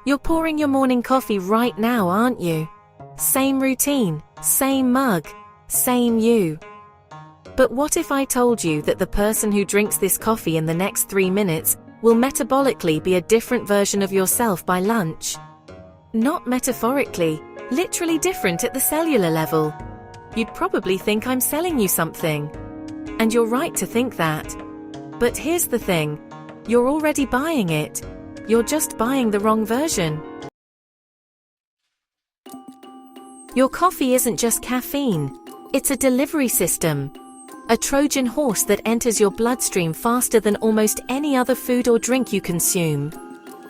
You're pouring your morning coffee right now, aren't you? Same routine, same mug, same you. But what if I told you that the person who drinks this coffee in the next 3 minutes will metabolically be a different version of yourself by lunch? Not metaphorically, literally different at the cellular level. You'd probably think I'm selling you something. And you're right to think that. But here's the thing. You're already buying it. You're just buying the wrong version. Your coffee isn't just caffeine. It's a delivery system. A Trojan horse that enters your bloodstream faster than almost any other food or drink you consume.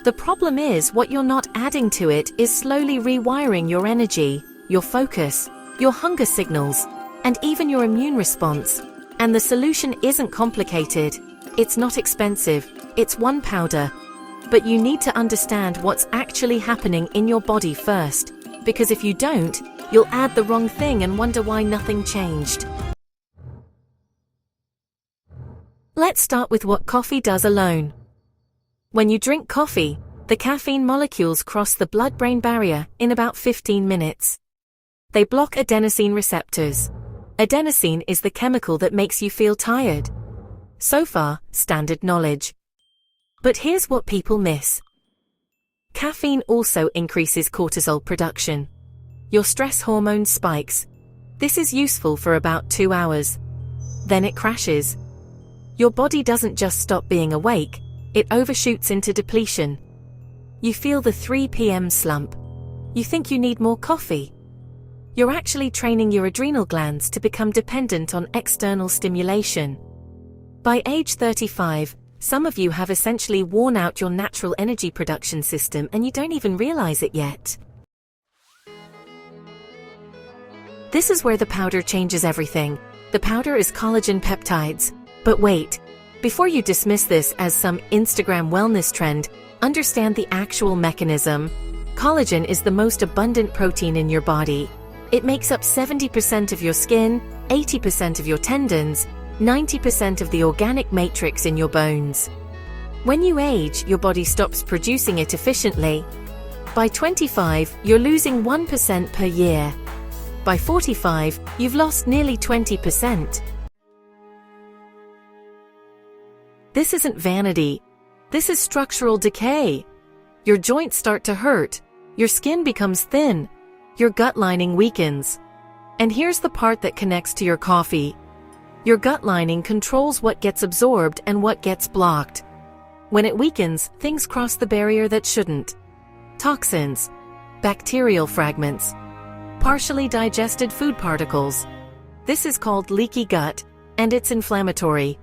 The problem is what you're not adding to it is slowly rewiring your energy, your focus, your hunger signals, and even your immune response. And the solution isn't complicated. It's not expensive. It's one powder. But you need to understand what's actually happening in your body first, because if you don't, you'll add the wrong thing and wonder why nothing changed. Let's start with what coffee does alone. When you drink coffee, the caffeine molecules cross the blood-brain barrier in about 15 minutes. They block adenosine receptors. Adenosine is the chemical that makes you feel tired. So far, standard knowledge. But here's what people miss. Caffeine also increases cortisol production. Your stress hormone spikes. This is useful for about 2 hours. Then it crashes. Your body doesn't just stop being awake, it overshoots into depletion. You feel the 3 p.m. slump. You think you need more coffee. You're actually training your adrenal glands to become dependent on external stimulation. By age 35, some of you have essentially worn out your natural energy production system and you don't even realize it yet. This is where the powder changes everything. The powder is collagen peptides. But wait, before you dismiss this as some Instagram wellness trend, understand the actual mechanism. Collagen is the most abundant protein in your body. It makes up 70% of your skin, 80% of your tendons, 90% of the organic matrix in your bones. When you age, your body stops producing it efficiently. By 25, you're losing 1% per year. By 45, you've lost nearly 20%. This isn't vanity. This is structural decay. Your joints start to hurt. Your skin becomes thin. Your gut lining weakens. And here's the part that connects to your coffee. Your gut lining controls what gets absorbed and what gets blocked. When it weakens, things cross the barrier that shouldn't. Toxins, bacterial fragments, partially digested food particles. This is called leaky gut, and it's inflammatory.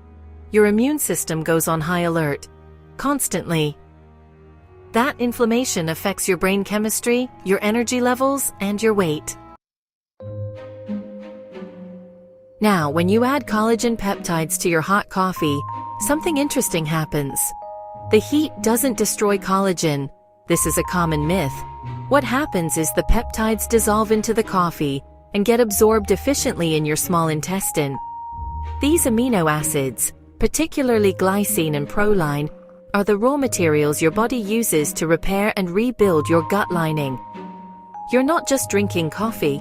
Your immune system goes on high alert, constantly. That inflammation affects your brain chemistry, your energy levels, and your weight. Now, when you add collagen peptides to your hot coffee, something interesting happens. The heat doesn't destroy collagen. This is a common myth. What happens is the peptides dissolve into the coffee and get absorbed efficiently in your small intestine. These amino acids, particularly glycine and proline, are the raw materials your body uses to repair and rebuild your gut lining. You're not just drinking coffee.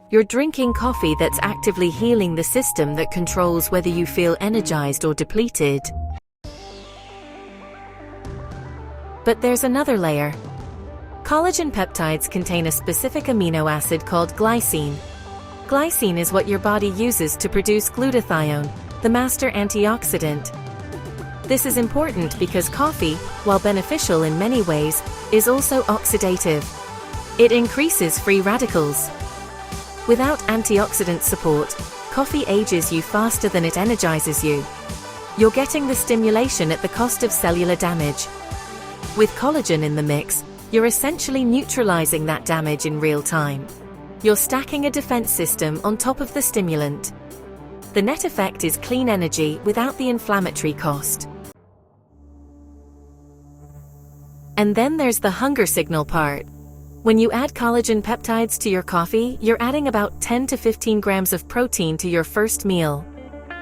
You're drinking coffee that's actively healing the system that controls whether you feel energized or depleted. But there's another layer. Collagen peptides contain a specific amino acid called glycine. Glycine is what your body uses to produce glutathione, the master antioxidant. This is important because coffee, while beneficial in many ways, is also oxidative. It increases free radicals. Without antioxidant support, coffee ages you faster than it energizes you. You're getting the stimulation at the cost of cellular damage. With collagen in the mix, you're essentially neutralizing that damage in real time. You're stacking a defense system on top of the stimulant. The net effect is clean energy without the inflammatory cost. And then there's the hunger signal part. When you add collagen peptides to your coffee, you're adding about 10 to 15 grams of protein to your first meal.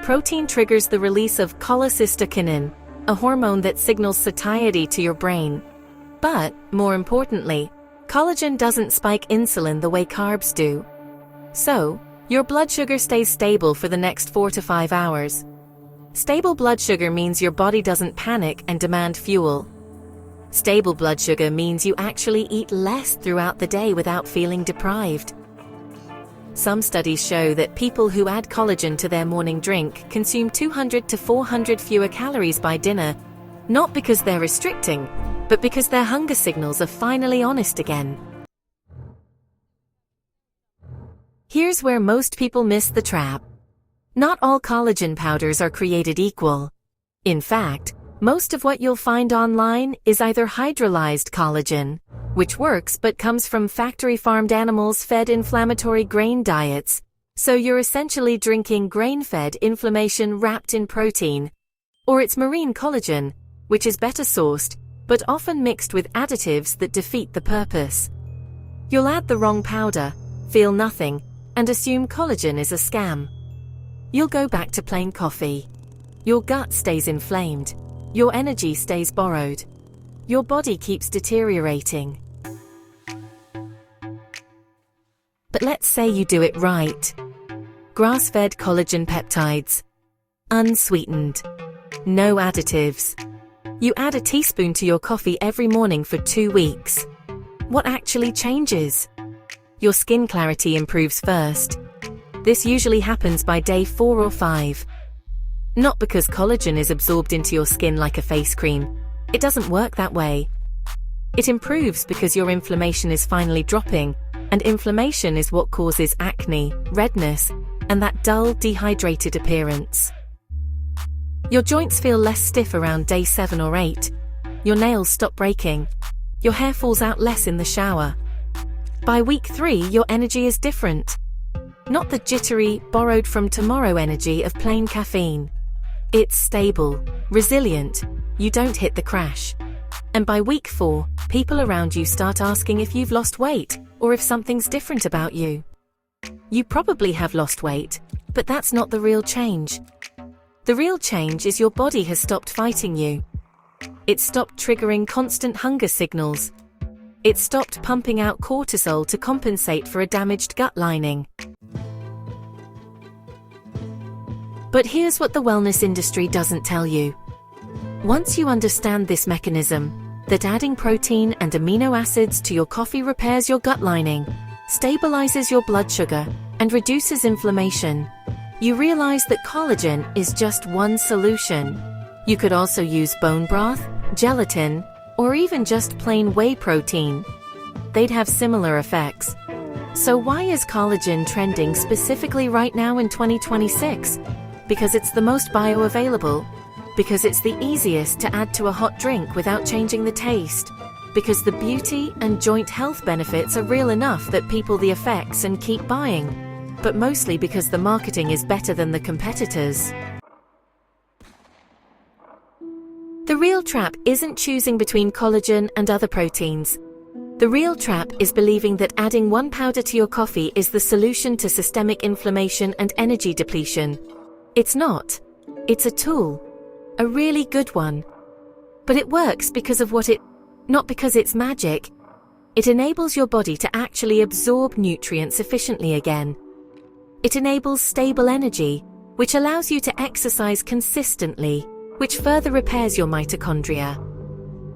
Protein triggers the release of cholecystokinin, a hormone that signals satiety to your brain. But, more importantly, collagen doesn't spike insulin the way carbs do. So, your blood sugar stays stable for the next 4 to 5 hours. Stable blood sugar means your body doesn't panic and demand fuel. Stable blood sugar means you actually eat less throughout the day without feeling deprived. Some studies show that people who add collagen to their morning drink consume 200 to 400 fewer calories by dinner, not because they're restricting, but because their hunger signals are finally honest again. Here's where most people miss the trap. Not all collagen powders are created equal. In fact, most of what you'll find online is either hydrolyzed collagen, which works but comes from factory-farmed animals fed inflammatory grain diets, so you're essentially drinking grain-fed inflammation wrapped in protein, or it's marine collagen, which is better sourced, but often mixed with additives that defeat the purpose. You'll add the wrong powder, feel nothing, and assume collagen is a scam. You'll go back to plain coffee. Your gut stays inflamed. Your energy stays borrowed. Your body keeps deteriorating. But let's say you do it right. Grass-fed collagen peptides. Unsweetened. No additives. You add a teaspoon to your coffee every morning for 2 weeks. What actually changes? Your skin clarity improves first. This usually happens by day 4 or 5. Not because collagen is absorbed into your skin like a face cream. It doesn't work that way. It improves because your inflammation is finally dropping, and inflammation is what causes acne, redness, and that dull, dehydrated appearance. Your joints feel less stiff around day 7 or 8. Your nails stop breaking. Your hair falls out less in the shower. By week 3, your energy is different. Not the jittery, borrowed from tomorrow energy of plain caffeine. It's stable, resilient. You don't hit the crash. And by week 4, people around you start asking if you've lost weight, or if something's different about you. You probably have lost weight, but that's not the real change. The real change is your body has stopped fighting you. It stopped triggering constant hunger signals. It stopped pumping out cortisol to compensate for a damaged gut lining. But here's what the wellness industry doesn't tell you. Once you understand this mechanism, that adding protein and amino acids to your coffee repairs your gut lining, stabilizes your blood sugar, and reduces inflammation, you realize that collagen is just one solution. You could also use bone broth, gelatin, or even just plain whey protein. They'd have similar effects. So why is collagen trending specifically right now in 2026? Because it's the most bioavailable. Because it's the easiest to add to a hot drink without changing the taste. Because the beauty and joint health benefits are real enough that people the effects and keep buying. But mostly because the marketing is better than the competitors. The real trap isn't choosing between collagen and other proteins. The real trap is believing that adding one powder to your coffee is the solution to systemic inflammation and energy depletion. It's not. It's a tool. A really good one. But it works because of not because it's magic. It enables your body to actually absorb nutrients efficiently again. It enables stable energy, which allows you to exercise consistently, which further repairs your mitochondria.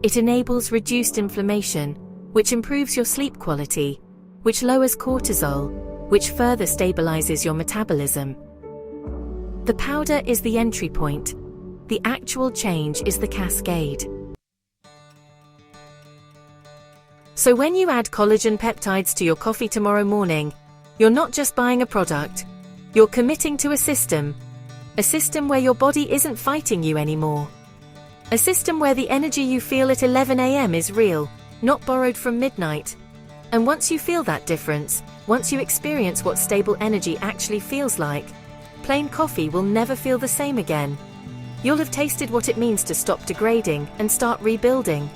It enables reduced inflammation, which improves your sleep quality, which lowers cortisol, which further stabilizes your metabolism. The powder is the entry point. The actual change is the cascade. So when you add collagen peptides to your coffee tomorrow morning, you're not just buying a product. You're committing to a system where your body isn't fighting you anymore. A system where the energy you feel at 11 a.m. is real, not borrowed from midnight. And once you feel that difference, once you experience what stable energy actually feels like, plain coffee will never feel the same again. You'll have tasted what it means to stop degrading and start rebuilding.